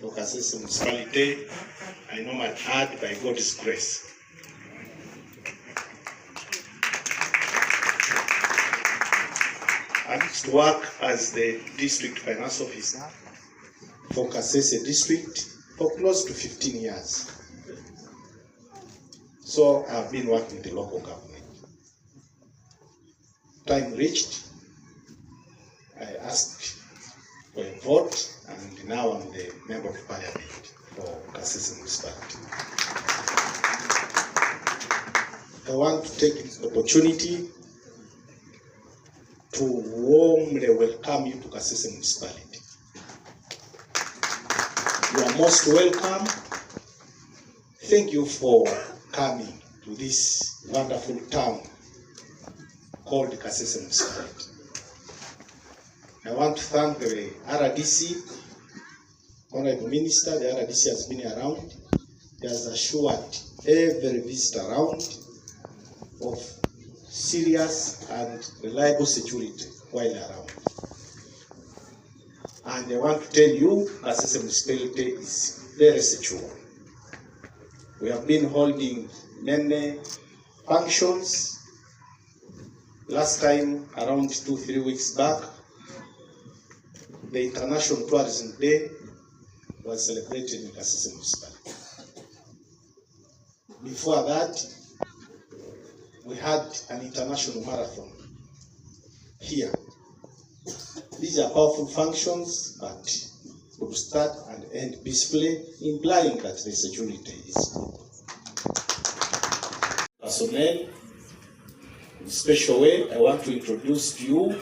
for Kasese municipality. I know my heart by God's grace. I used to work as the district finance officer for Kasese district for close to 15 years. So I've been working with the local government. Time reached, I asked for a vote, and now I'm the member of parliament for Kasese municipality. I want to take this opportunity to warmly welcome you to Kasese municipality. You are most welcome. Thank you for coming to this wonderful town called Kasese municipality. I want to thank the RDC, Honorable Minister. The RDC has been around. He has assured every visitor around of serious and reliable security while around. And I want to tell you, Kasese municipality is very secure. We have been holding many functions. Last time, around 2-3 weeks back, the International Tourism Day was celebrated in Kasese municipality. Before that, we had an international marathon here. These are powerful functions, but we will start and end peacefully, implying that the security is good. Personnel, in a special way, I want to introduce to you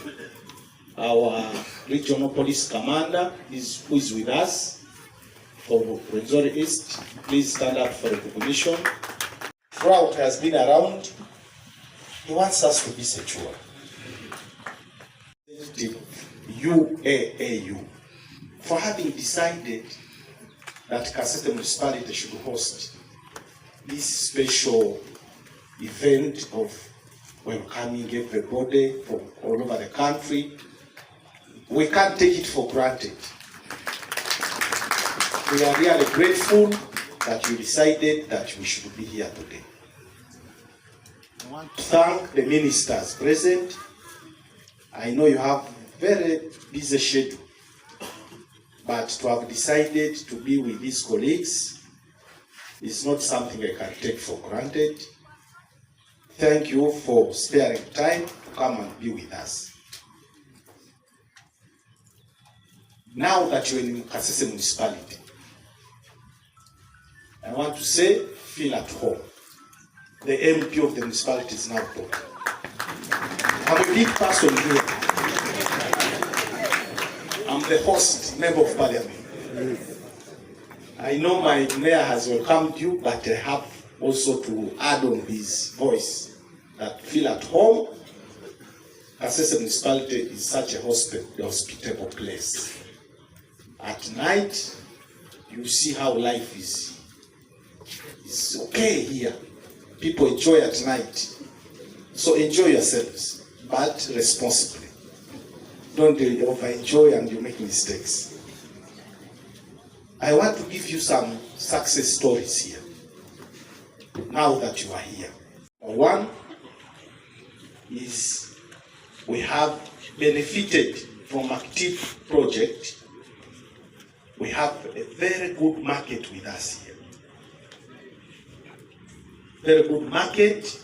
our regional police commander, who is with us from Rwenzori East. Please stand up for recognition. Throughout has been around. He wants us to be secure. UAAU, for having decided that Kasese municipality should host this special event of welcoming everybody from all over the country. We can't take it for granted. We are really grateful that you decided that we should be here today. I want to thank the ministers present. I know you have very busy schedule, but to have decided to be with these colleagues is not something I can take for granted. Thank you for sparing time to come and be with us. Now that you're in Kasese municipality, I want to say, feel at home. The MP of the municipality is now talking. I'm a big person here. I'm the host, member of parliament. I know my mayor has welcomed you, but I have also to add on his voice that feel at home. Kasese municipality is such a hospitable place. At night, you see how life is. It's okay here. People enjoy at night. So enjoy yourselves, but responsibly. Don't over-enjoy and you make mistakes. I want to give you some success stories here, now that you are here. One is we have benefited from active project. We have a very good market with us here. Very good market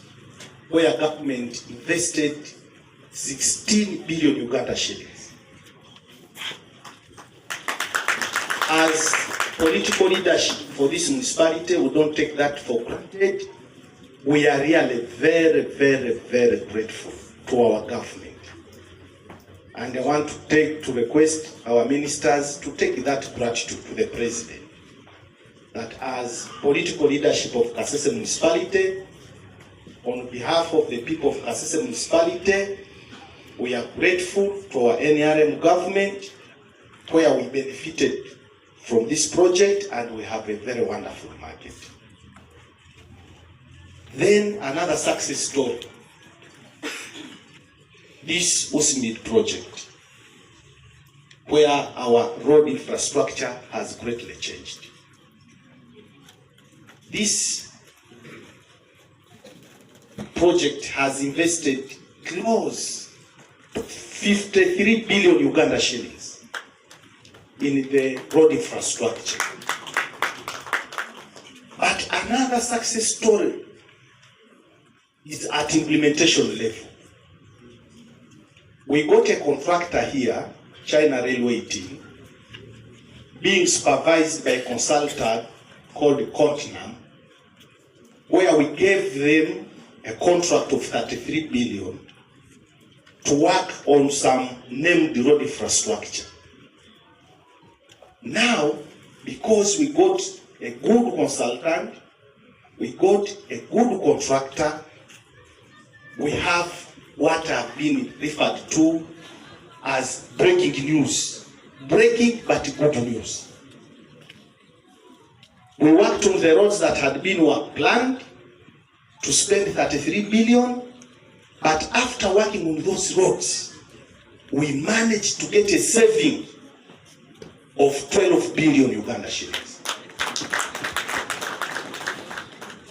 where government invested 16 billion Uganda shillings. As political leadership for this municipality, we don't take that for granted. We are really very, very, very grateful to our government. And I want to request our ministers to take that gratitude to the president. That as political leadership of Kasese municipality, on behalf of the people of Kasese municipality, we are grateful to our NRM government where we benefited from this project and we have a very wonderful market. Then another success story. This Usmid project. where our road infrastructure has greatly changed. This project has invested close to 53 billion Uganda shillings in the road infrastructure. But another success story is at implementation level. We got a contractor here, China Railway team, being supervised by a consultant called Continam, where we gave them a contract of 33 billion to work on some named road infrastructure. Now, because we got a good consultant, we got a good contractor, we have what have been referred to as breaking news. Breaking but good news. We worked on the roads that had been planned to spend 33 billion, but after working on those roads, we managed to get a saving of 12 billion Uganda shillings.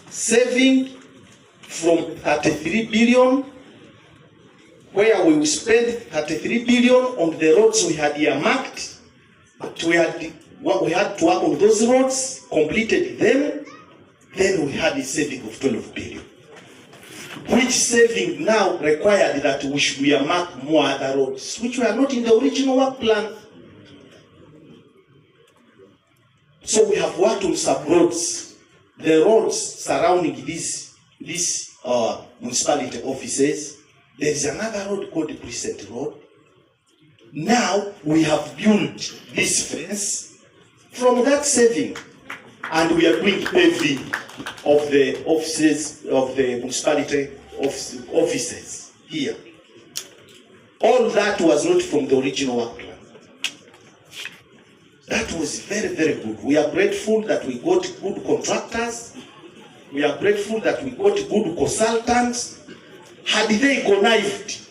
Saving from 33 billion, where we will spend 33 billion on the roads we had earmarked, but we had to work on those roads, completed them, then we had a saving of 12 billion. Which saving now required that we should earmark more other roads, which were not in the original work plan. So we have worked on some roads, the roads surrounding these municipality offices. There is another road called the Precinct Road. Now we have built this fence from that saving, and we are doing paving of the offices of the municipality offices here. All that was not from the original work plan. That was very, very good. We are grateful that we got good contractors. We are grateful that we got good consultants. Had they connived,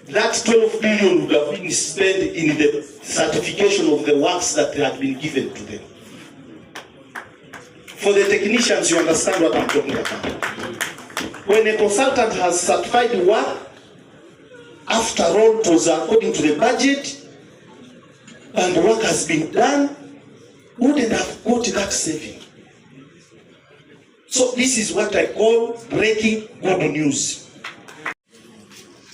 that 12 billion would have been spent in the certification of the works that had been given to them. For the technicians, you understand what I'm talking about. When a consultant has certified the work, after all, it was according to the budget, and the work has been done, wouldn't have got that saving. So this is what I call breaking good news.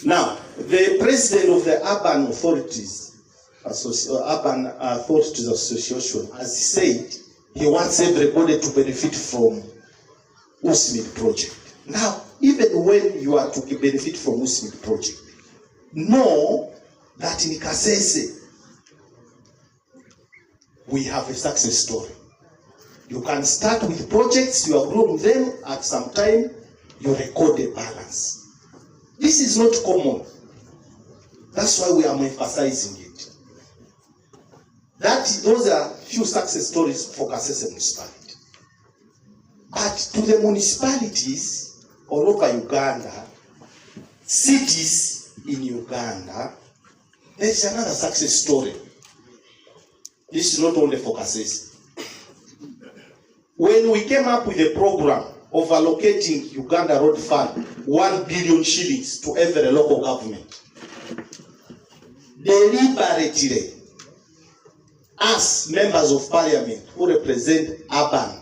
Now, the president of the Urban Authorities Association has said he wants everybody to benefit from USMID project. Now, even when you are to benefit from USMID project, know that in Kasese, we have a success story. You can start with projects, you have grown them, at some time, you record a balance. This is not common. That's why we are emphasizing it. Those are few success stories for Kasese municipality. But to the municipalities all over Uganda, cities in Uganda, there is another success story. This is not only for Kasese. When we came up with a program of allocating Uganda Road Fund 1 billion shillings to every local government, deliberately, us members of parliament who represent urban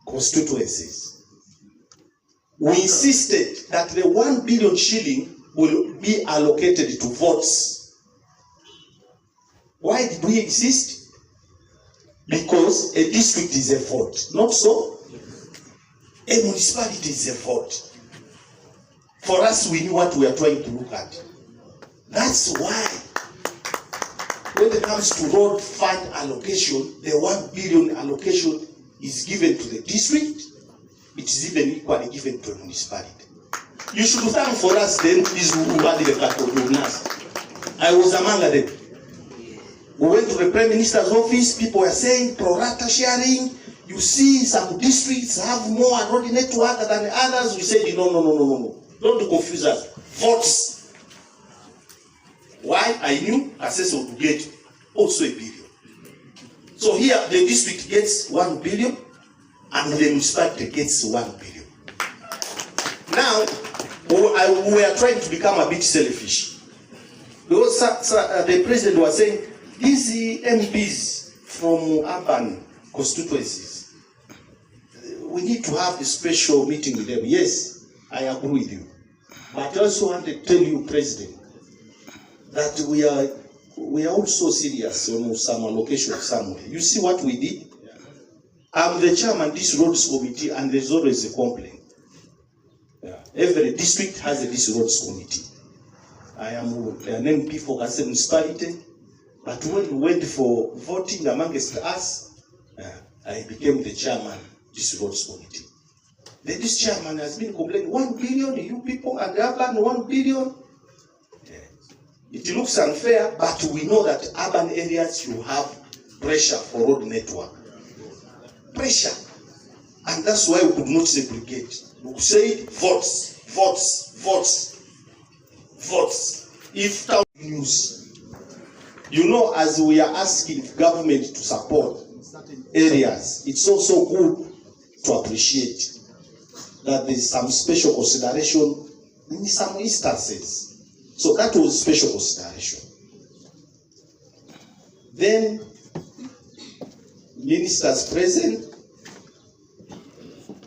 constituencies, we insisted that the 1 billion shilling will be allocated to votes. Why did we insist? Because a district is a vote. Not so? A municipality is a vote. For us, we knew what we are trying to look at. That's why, when it comes to road fund allocation, the 1 billion allocation is given to the district. It is even equally given to a municipality. You should thank for us then, these who had the us. I was among them. We went to the Prime Minister's office, people were saying pro rata sharing. You see some districts have more road network than others. We said, no. Don't confuse us. Votes. Why? I knew kasese would get also $1 billion. So here the district gets $1 billion and the municipality gets $1 billion. Now, we are trying to become a bit selfish. Because the president was saying, these MPs from urban constituencies, we need to have a special meeting with them. Yes, I agree with you. But I also want to tell you, President, that we are also serious on some allocation somewhere. You see what we did? I'm the chairman of this roads committee, and there's always a complaint. Every district has this roads committee. I am an MP for kasese municipality, but when we went for voting amongst us, I became the chairman of this roads committee. Then this chairman has been complaining, 1 billion, you people, and urban 1 billion. It looks unfair, but we know that urban areas, you have pressure for road network. Pressure. And that's why we could not segregate. We could say votes, votes, votes, votes. If town news, you know, as we are asking government to support areas, it's also good to appreciate that there's some special consideration in some instances. So that was special consideration. Then, ministers present,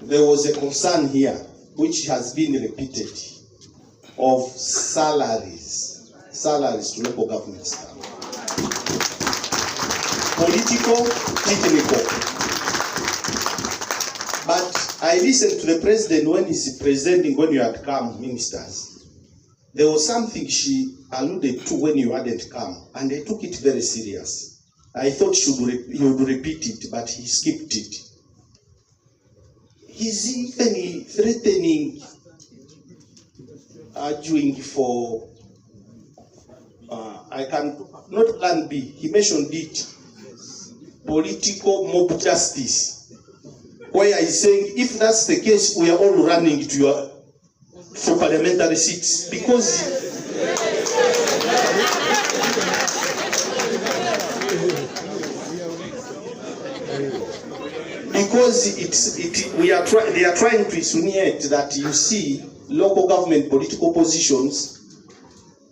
there was a concern here, which has been repeated, of salaries to local government staff. Political, technical. But I listened to the president when he's presenting, when you had come, ministers. There was something she alluded to when you hadn't come, and I took it very serious. I thought he would repeat it, but he skipped it. He's even threatening, arguing for, I can not plan B, he mentioned it, political mob justice, where he's saying, if that's the case, we are all running to for parliamentary seats, because they are trying to insinuate that, you see, local government political positions,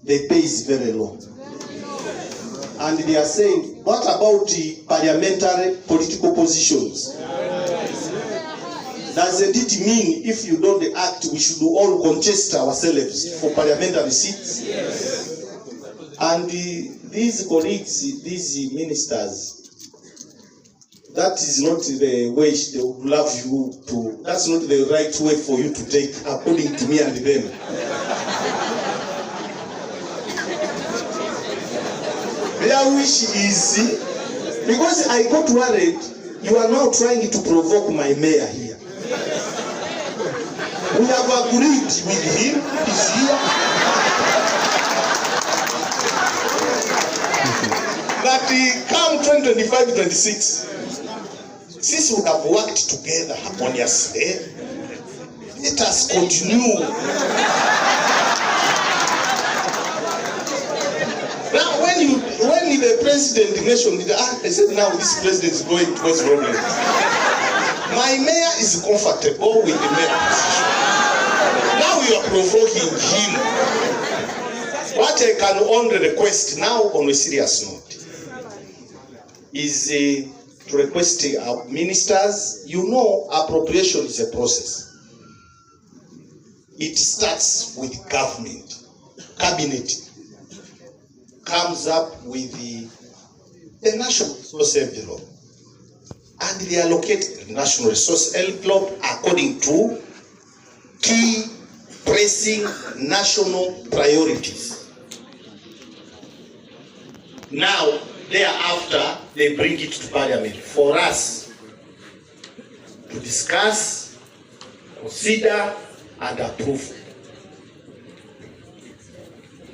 the pay is very low. And they are saying, what about the parliamentary political positions? Doesn't it mean if you don't act, we should all contest ourselves for parliamentary seats? Yes. And these colleagues, these ministers, that is not the way they would love you to, that's not the right way for you to take, according to me and them. Their wish is, because I got worried, you are now trying to provoke my mayor here. We have agreed with him, he's here, that come 2025-26, since we have worked together harmoniously, let us continue. Now, when the president mentioned it, I said, now this president is going to cause problems. My mayor is comfortable with the mayor position. Now you are provoking him. What I can only request now, on a serious note, is to request our ministers. You know, appropriation is a process. It starts with government. Cabinet comes up with the national resource envelope, and they allocate the national resource envelope according to key pressing national priorities. Now, thereafter, they bring it to Parliament for us to discuss, consider, and approve.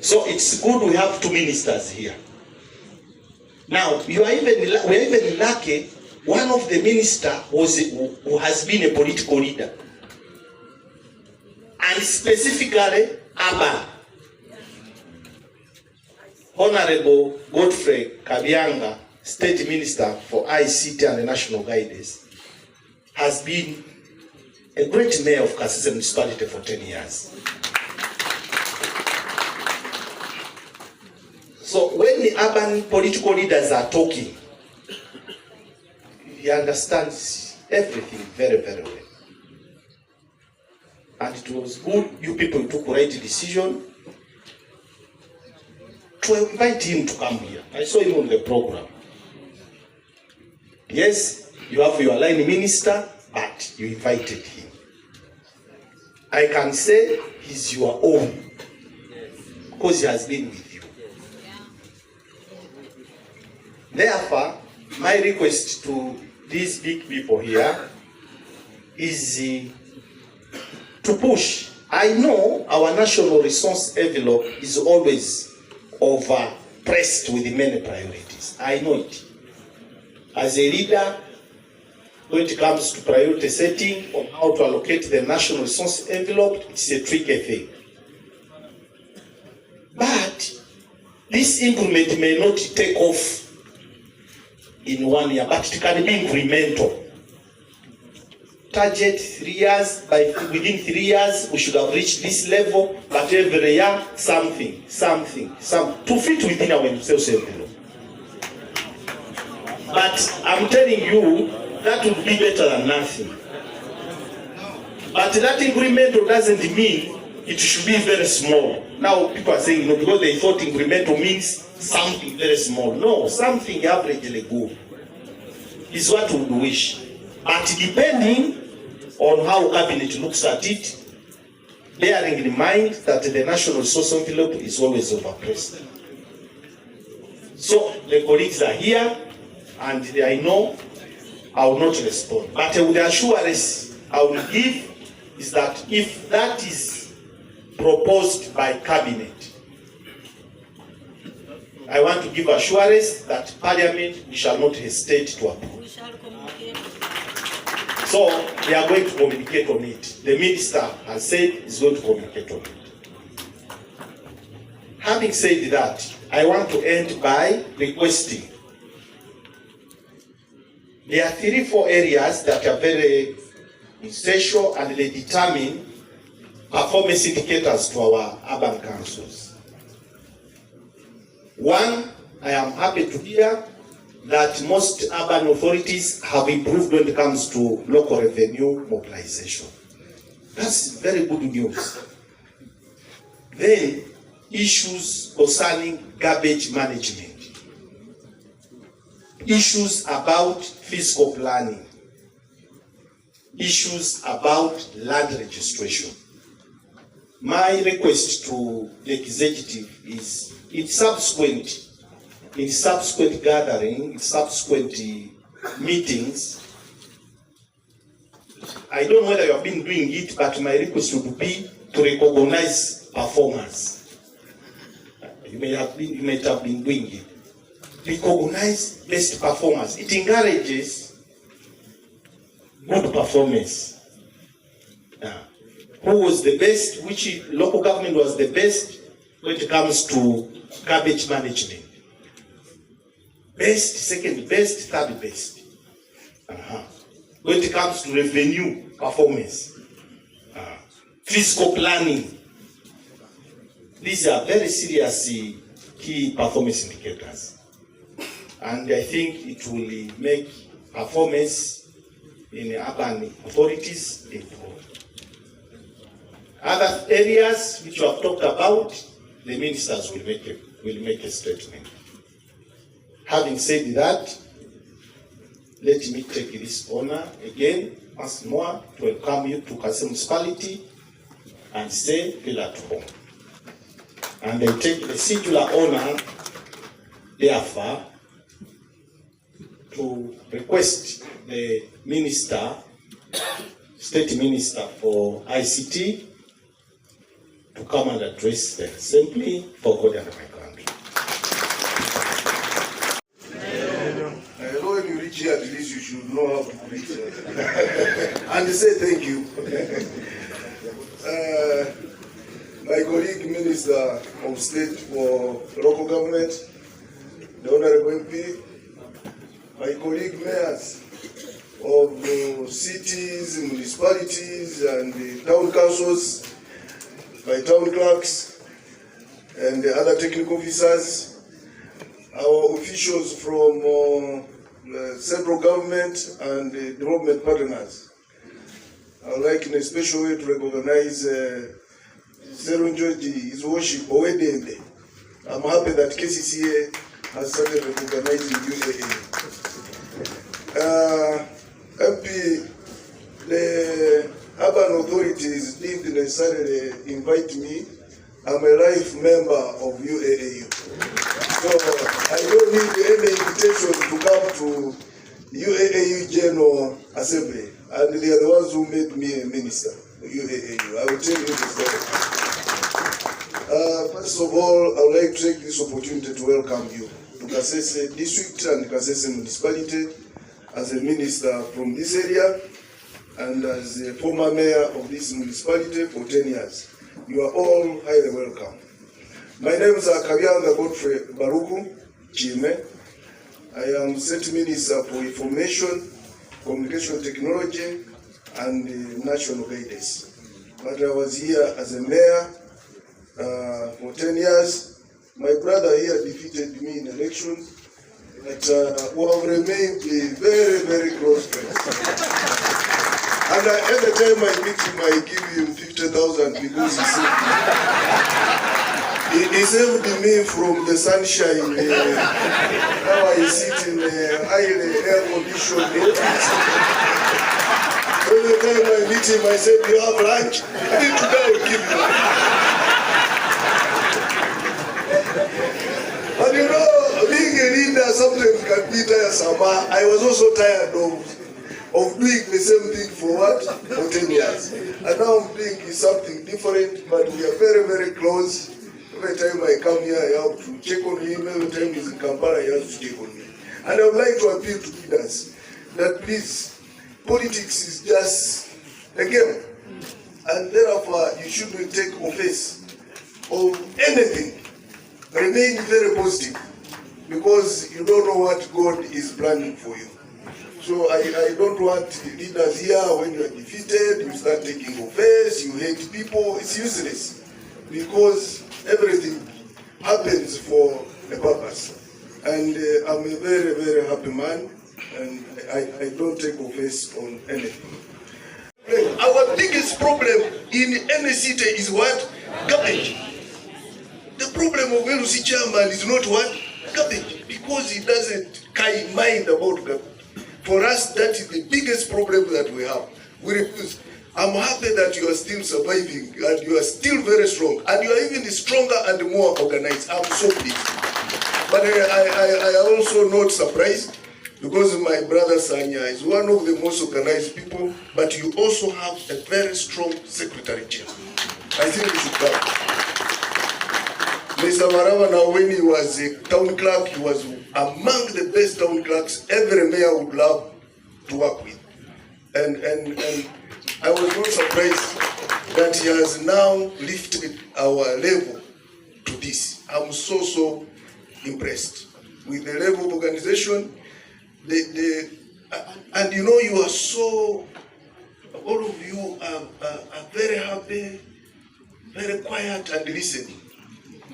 So it's good we have two ministers here. Now, we are even lucky. One of the ministers who has been a political leader, and specifically urban. Honorable Godfrey Kabbyanga, State Minister for ICT and National Guidance, has been a great mayor of Kasese municipality for 10 years. So when the urban political leaders are talking, he understands everything very, very well. And it was good you people took the right decision to invite him to come here. I saw him on the program. Yes, you have your line minister, but you invited him. I can say he's your own because he has been with you. Therefore, my request to these big people here is to push. I know our national resource envelope is always overpressed with many priorities. I know it. As a leader, when it comes to priority setting on how to allocate the national resource envelope, it's a tricky thing. But this increment may not take off in 1 year, but it can be incremental. Target 3 years, within 3 years, we should have reached this level, but every year, something, to fit within our resource envelope. But I'm telling you, that would be better than nothing. But that incremental doesn't mean it should be very small. Now people are saying, because they thought incremental means something very small. No, something averagely good is what we would wish. But depending on how cabinet looks at it, bearing in mind that the national resource envelope is always overpressed. So the colleagues are here, and I know I will not respond. But the assurance I will give is that if that is proposed by cabinet, I want to give assurance that Parliament shall not hesitate to approve. We shall communicate. So they are going to communicate on it. The minister has said he's going to communicate on it. Having said that, I want to end by requesting. There are 3-4 areas that are very essential and they determine performance indicators to our urban councils. One, I am happy to hear that most urban authorities have improved when it comes to local revenue mobilization. That's very good news. Then, issues concerning garbage management. Issues about fiscal planning. Issues about land registration. My request to the executive is in subsequent gathering, in subsequent meetings, I don't know whether you have been doing it, but my request would be to recognize performance. You may have been doing it. Recognize best performance. It encourages good performance. Who was the best? Which local government was the best when it comes to garbage management? Best, second best, third best. When it comes to revenue performance, fiscal planning, these are very serious key performance indicators. And I think it will make performance in urban authorities improve. Other areas which you have talked about, the ministers will make a statement. Having said that, let me take this honor again, once more, to welcome you to Kasese municipality and say, feel at home. And I take the singular honor, therefore, to request the minister, state minister for ICT, to come and address the assembly for God and my country. When you reach here, at least you should know how to preach and say thank you. My colleague, Minister. Minister of State for Local Government, the Honorable MP, my colleague mayors of cities, municipalities, and town councils, my town clerks, and the other technical officers, our officials from central government and development partners. I would like in a special way to recognize Zero George, his worship, Owedende. I'm happy that KCCA has started recognizing UAA. MP, the urban authorities didn't necessarily invite me. I'm a life member of UAAU. So I don't need any invitation to come to UAAU General Assembly. And they are the ones who made me a minister of UAAU. I will tell you the story. First of all, I would like to take this opportunity to welcome you to Kasese District and Kasese Municipality as a minister from this area and as a former mayor of this municipality for 10 years. You are all highly welcome. My name is Kabbyanga Godfrey Chime. I am State Minister for Information, Communication Technology, and National Guidance. But I was here as a mayor for 10 years. My brother here defeated me in elections, but we have remained very, very close friends. And at the time I meet him, I give him 50,000 because he saved me from the sunshine. Now I sit in a highly air-conditioned office. Every time I meet him, I say, "Do you have lunch?" Today I will give you. And you know, being a leader sometimes can be tiresome. I was also tired of doing the same thing for what? For 10 years. And now I'm doing something different, but we are very, very close. Every time I come here, I have to check on him. Every time he's in Kampala, he has to check on me. And I would like to appeal to leaders that please, politics is just a game. And therefore, you shouldn't take offense of anything. Remain very positive, because you don't know what God is planning for you. So I don't want leaders here, when you are defeated, you start taking offense, you hate people. It's useless, because everything happens for a purpose. And I'm a very, very happy man, and I don't take offense on anything. Our biggest problem in any city is what? Garbage. The problem of LC chairman is not what? Garbage. Because he doesn't mind about garbage. For us, that is the biggest problem that we have. We refuse. I'm happy that you are still surviving and you are still very strong. And you are even stronger and more organized. I'm so pleased. But I am also not surprised, because my brother Sanya is one of the most organized people, but you also have a very strong secretary general. I think we should come. Mr. Marava, now when he was a town clerk, he was among the best town clerks every mayor would love to work with. And I was not surprised that he has now lifted our level to this. I'm so impressed with the level of organization. And you know, you are so, all of you are very happy, very quiet and listening.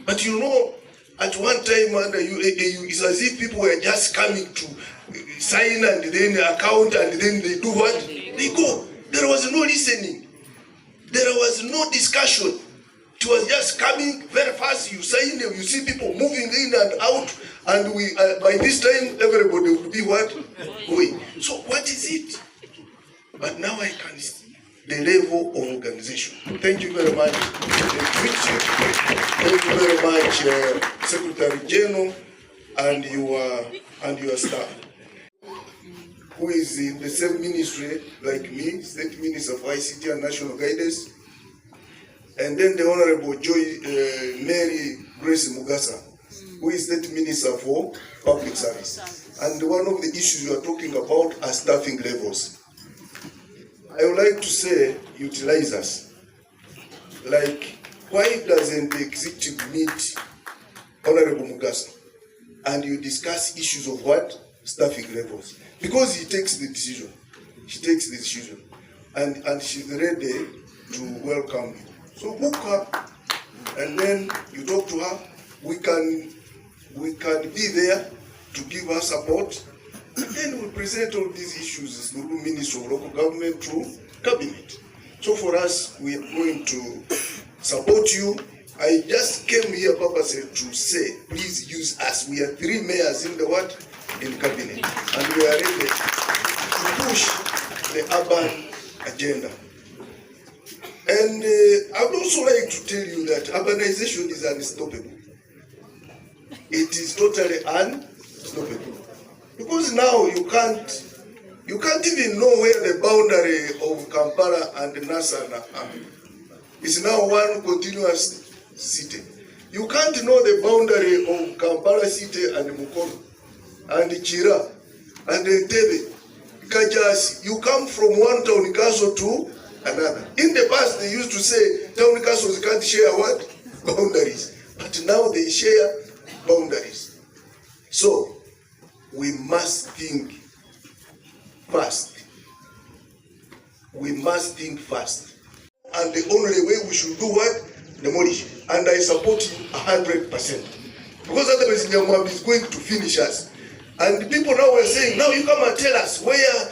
But you know, at one time under UAAU, it's as if people were just coming to sign and then account and then they do what? They go. There was no listening. There was no discussion. It was just coming very fast. You sign them, you see people moving in and out, and we by this time everybody would be what? Going. So what is it? But now I can see the level of organization. Thank you very much. Thank you very much, Secretary General and your staff, who is in the same ministry like me, State Minister of ICT and National Guidance, and then the Honorable Mary Grace Mugasa, who is State Minister for Public Service. And one of the issues you are talking about are staffing levels. I would like to say, utilize us. Like why doesn't the executive meet Honorable Mugasa and you discuss issues of what? Staffing levels. Because he takes the decision. She takes the decision. And she's ready to welcome you. So book her, and then you talk to her. We can be there to give her support. And then we'll present all these issues through Ministry of Local Government to Cabinet. So for us, we are going to support you. I just came here purposely to say, please use us. We are 3 mayors in the what? In Cabinet. And we are ready to push the urban agenda. And I would also like to tell you that urbanization is unstoppable. It is totally unstoppable. Because now you can't even know where the boundary of Kampala and Nasana are. It's now one continuous city. You can't know the boundary of Kampala city and Mukono and Chira and Entebbe. Kajasi. You come from one town council to another. In the past, they used to say town councils can't share what? Boundaries. But now they share boundaries. So, we must think fast. We must think fast. And the only way we should do what? Demolish. And I support you 100%. Because otherwise, Nyamwab is going to finish us. And people now were saying, now you come and tell us where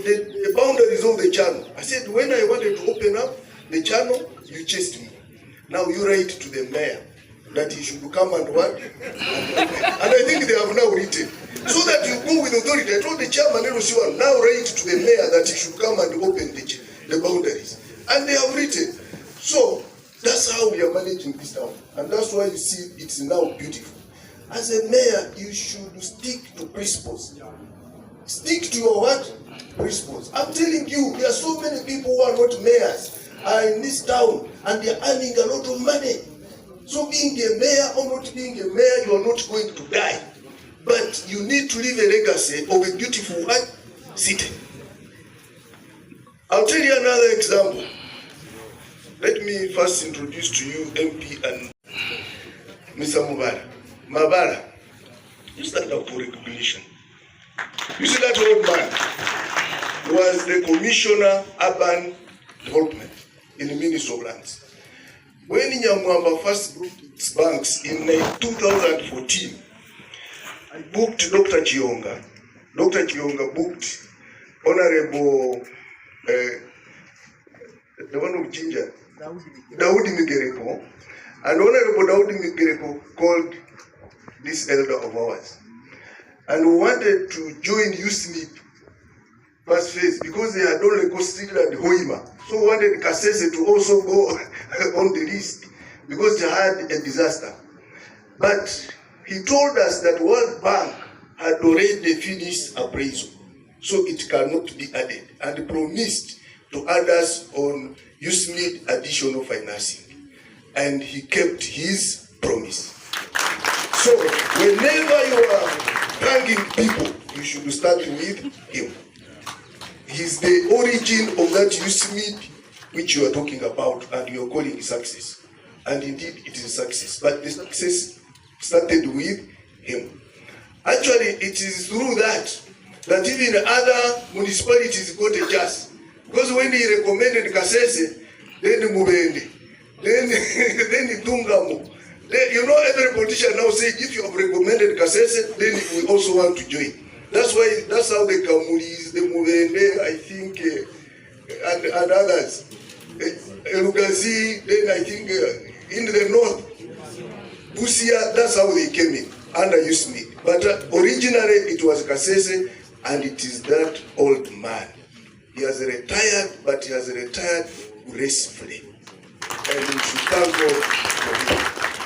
the boundaries of the channel. I said, when I wanted to open up the channel, you chased me. Now you write to the mayor that he should come and what? And I think they have now written. So that you go with authority. I told the chairman, now write to the mayor that he should come and open the boundaries. And they have written. So that's how we are managing this town. And that's why you see it's now beautiful. As a mayor, you should stick to principles. Stick to your what? Principles. I'm telling you, there are so many people who are not mayors in this town, and they are earning a lot of money. So being a mayor or not being a mayor, you are not going to die. But you need to leave a legacy of a beautiful what? City. I'll tell you another example. Let me first introduce to you MP and Mr. Mabara. You stand up for recognition. You see that old man was the Commissioner Urban Development in the Ministry of Lands. When Nyamwamba first booked its banks in 2014, I booked Dr. Chionga. Dr. Chionga booked Honorable, the one of Ginger, Daudi Migereko, and Honorable Daudi Migereko called this elder of ours. And we wanted to join USNIP first phase because they had only constituted and Hoima. So we wanted Kasese to also go on the list because they had a disaster. But he told us that World Bank had already finished appraisal, so it cannot be added, and promised to add us on USNIP additional financing. And he kept his promise. So whenever you are thanking people, you should start with him. He's the origin of that USNIP which you are talking about and you are calling success. And indeed it is success. But the success started with him. Actually, it is through that even other municipalities got a chance. Because when he recommended kasese, then Mubende, then Tungamo. You know, every politician now say, if you have recommended kasese, then we also want to join. That's how the Kamulis, the Mubende, I think, and others, Elugazi, then I think in the north, Busia, that's how they came in, under USNIP. But originally it was kasese, and it is that old man. He has retired, but he has retired gracefully. And we should thank God for him.